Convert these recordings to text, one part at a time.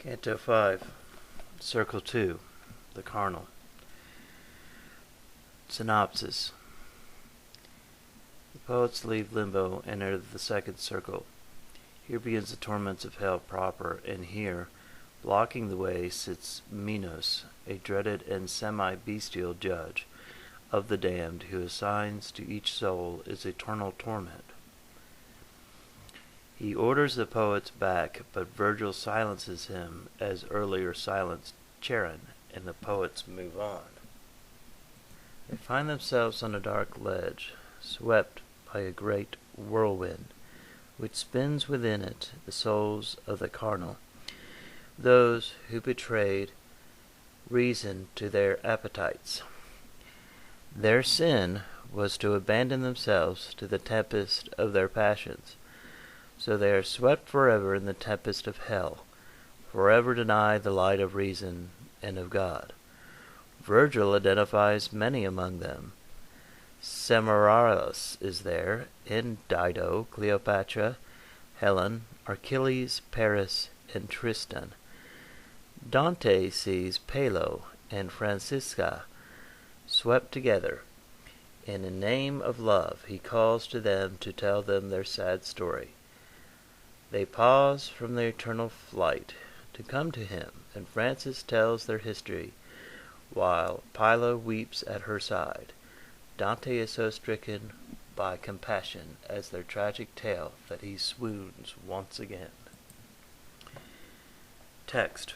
Canto 5, Circle 2, The Carnal. Synopsis. The poets leave limbo and enter the second circle. Here begins the torments of hell proper, and here, blocking the way, sits Minos, a dreaded and semi-bestial judge of the damned, who assigns to each soul its eternal torment. He orders the poets back, but Virgil silences him as earlier silenced Charon, and the poets move on. They find themselves on a dark ledge, swept by a great whirlwind, which spins within it the souls of the carnal, those who betrayed reason to their appetites. Their sin was to abandon themselves to the tempest of their passions, so they are swept forever in the tempest of hell, forever deny the light of reason and of God. Virgil identifies many among them. Semiramis is there, and Dido, Cleopatra, Helen, Achilles, Paris, and Tristan. Dante sees Palo and Francisca swept together, and in name of love he calls to them to tell them their sad story. They pause from their eternal flight to come to him, and Francis tells their history, while Pilo weeps at her side. Dante is so stricken by compassion as their tragic tale that he swoons once again. Text.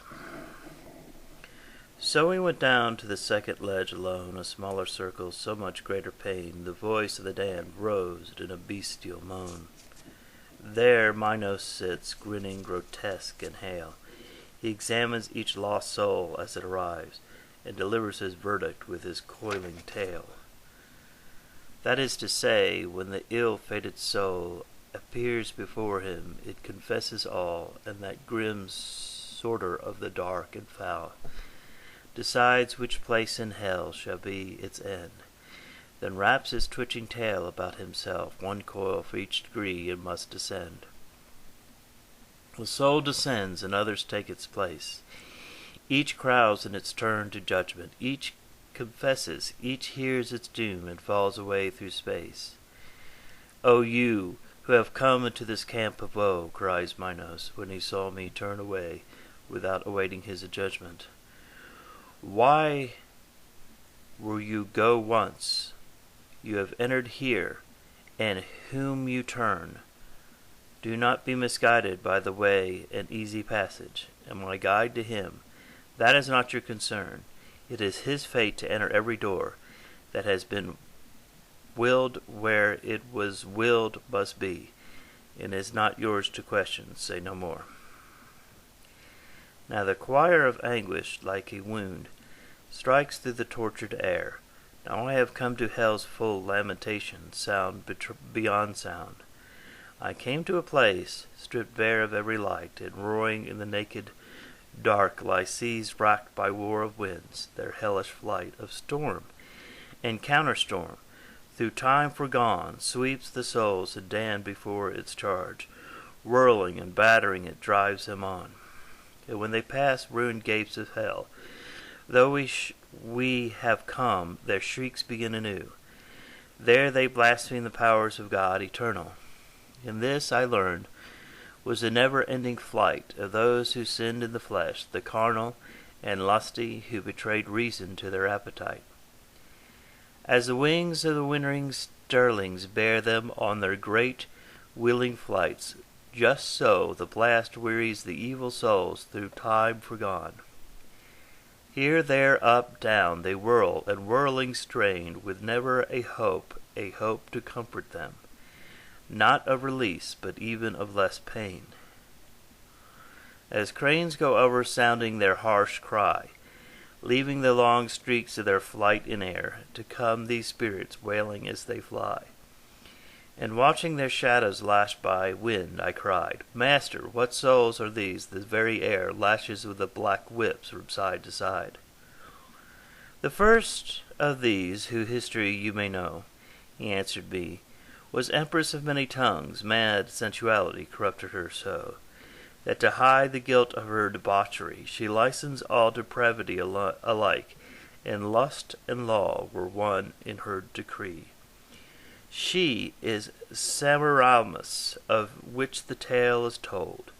So we went down to the second ledge alone, a smaller circle, so much greater pain. The voice of the damned rose in a bestial moan. There Minos sits, grinning, grotesque, and hale. He examines each lost soul as it arrives, and delivers his verdict with his coiling tail. That is to say, when the ill-fated soul appears before him, it confesses all, and that grim sorter of the dark and foul decides which place in hell shall be its end, then wraps his twitching tail about himself, one coil for each degree it must descend. The soul descends, and others take its place. Each crowds in its turn to judgment, each confesses, each hears its doom, and falls away through space. O you who have come into this camp of woe, cries Minos, when he saw me turn away without awaiting his judgment. Why will you go once? You have entered here, and whom you turn. Do not be misguided by the way and easy passage, and my guide to him. That is not your concern. It is his fate to enter every door that has been willed where it was willed must be, and is not yours to question. Say no more. Now the choir of anguish, like a wound, strikes through the tortured air. Now I have come to hell's full lamentation, sound beyond sound. I came to a place, stripped bare of every light, and roaring in the naked dark lie seas racked by war of winds, their hellish flight of storm and counterstorm, through time forgone, sweeps the souls and damned before its charge, whirling and battering it drives them on. And when they pass ruined gates of hell, though we have come, their shrieks begin anew. There they blaspheme the powers of God eternal. In this I learned was the never-ending flight of those who sinned in the flesh, the carnal and lusty, who betrayed reason to their appetite. As the wings of the wintering starlings bear them on their great wheeling flights, just so the blast wearies the evil souls through time forgone. Here, there, up, down, they whirl, and whirling strained, with never a hope to comfort them, not of release, but even of less pain. As cranes go over sounding their harsh cry, leaving the long streaks of their flight in air, to come these spirits wailing as they fly. And watching their shadows lashed by wind, I cried, Master, what souls are these? The very air lashes with the black whips from side to side. The first of these, whose history you may know, he answered me, was empress of many tongues. Mad sensuality corrupted her so, that to hide the guilt of her debauchery, she licensed all depravity alike, and lust and law were one in her decree. She is Semiramis, of which the tale is told,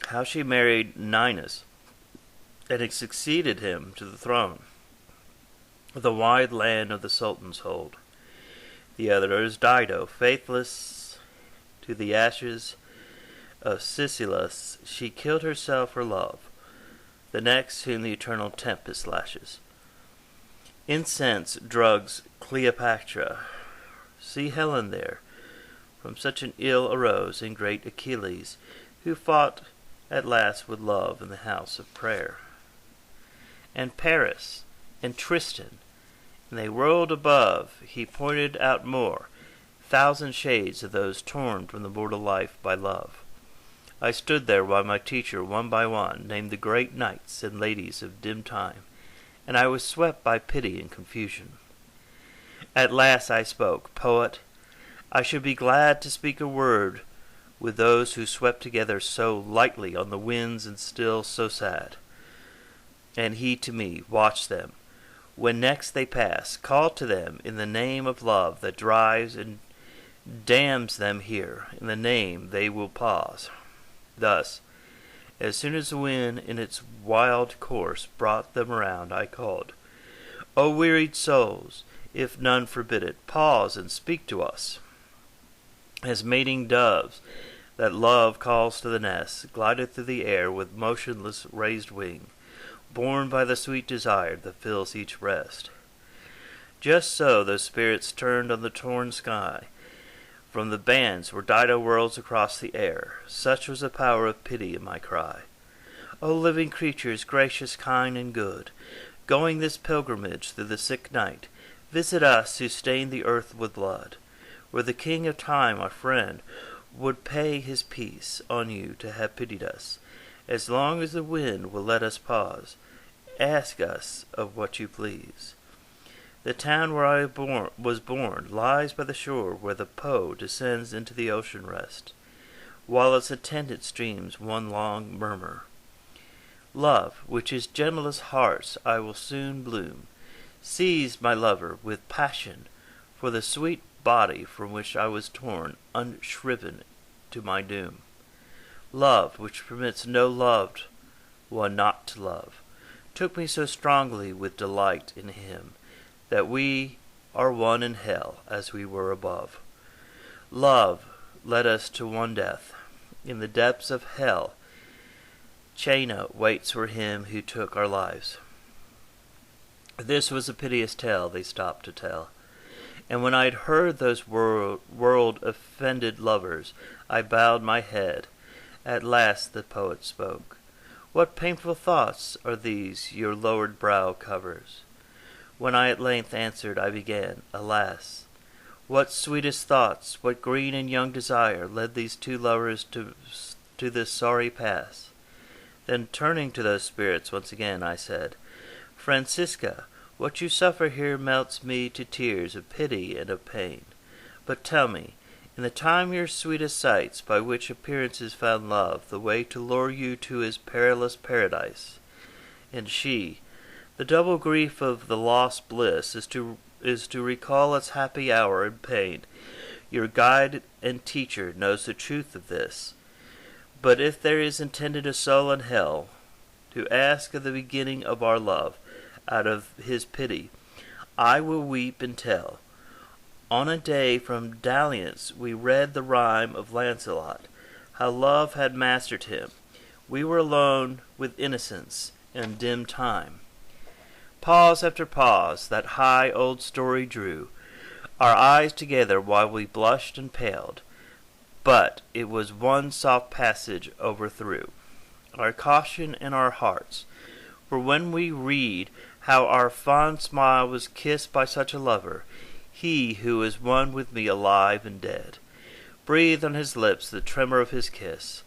how she married Ninus, and succeeded him to the throne. The wide land of the Sultan's hold. The other is Dido, faithless to the ashes of Sisyllus. She killed herself for love. The next, whom the eternal tempest lashes. Incense drugs Cleopatra. See Helen there. From such an ill arose in great Achilles, who fought at last with love in the house of prayer. And Paris, and Tristan, and they whirled above. He pointed out more, 1,000 shades of those torn from the mortal life by love. I stood there while my teacher, one by one, named the great knights and ladies of dim time, and I was swept by pity and confusion. At last I spoke, Poet, I should be glad to speak a word with those who swept together so lightly on the winds and still so sad. And he to me, watch them. When next they pass, call to them in the name of love that drives and damns them here. In the name they will pause. Thus, as soon as the wind in its wild course brought them around, I called, O wearied souls, if none forbid it, pause and speak to us. As mating doves that love calls to the nest, glided through the air with motionless raised wing, borne by the sweet desire that fills each breast. Just so those spirits turned on the torn sky, from the bands where Dido whirls across the air. Such was the power of pity in my cry. O living creatures, gracious, kind, and good, going this pilgrimage through the sick night, visit us who stain the earth with blood, where the King of Time, our friend, would pay his peace on you to have pitied us. As long as the wind will let us pause, ask us of what you please. The town where I was born lies by the shore where the Po descends into the ocean rest, while its attendant streams one long murmur. Love, which is gentle as hearts, I will soon bloom, seized my lover with passion for the sweet body from which I was torn, unshriven to my doom. Love, which permits no loved one not to love, took me so strongly with delight in him, that we are one in hell as we were above. Love led us to one death. In the depths of hell, Chaina waits for him who took our lives. This was a piteous tale they stopped to tell. And when I had heard those world-offended lovers, I bowed my head. At last the poet spoke. What painful thoughts are these your lowered brow covers? When I at length answered, I began, Alas, what sweetest thoughts, what green and young desire led these two lovers to this sorry pass? Then turning to those spirits once again, I said, Francisca, what you suffer here melts me to tears of pity and of pain. But tell me, in the time your sweetest sights, by which appearances found love, the way to lure you to his perilous paradise. And she, the double grief of the lost bliss is to recall its happy hour in pain. Your guide and teacher knows the truth of this. But if there is intended a soul in hell, to ask of the beginning of our love, out of his pity, I will weep and tell. On a day from dalliance we read the rhyme of Lancelot, how love had mastered him. We were alone with innocence and dim time. Pause after pause that high old story drew our eyes together while we blushed and paled, but it was one soft passage overthrew our caution and our hearts. For when we read how our fond smile was kissed by such a lover, he who is one with me alive and dead, breathed on his lips the tremor of his kiss.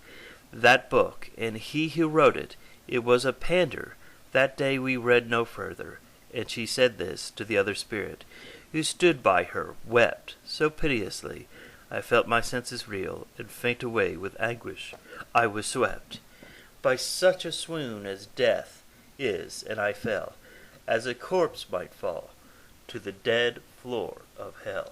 That book, and he who wrote it, it was a pander. That day we read no further, and she said this to the other spirit, who stood by her, wept so piteously. I felt my senses reel, and faint away with anguish. I was swept by such a swoon as death is, and I fell, as a corpse might fall, to the dead floor of hell.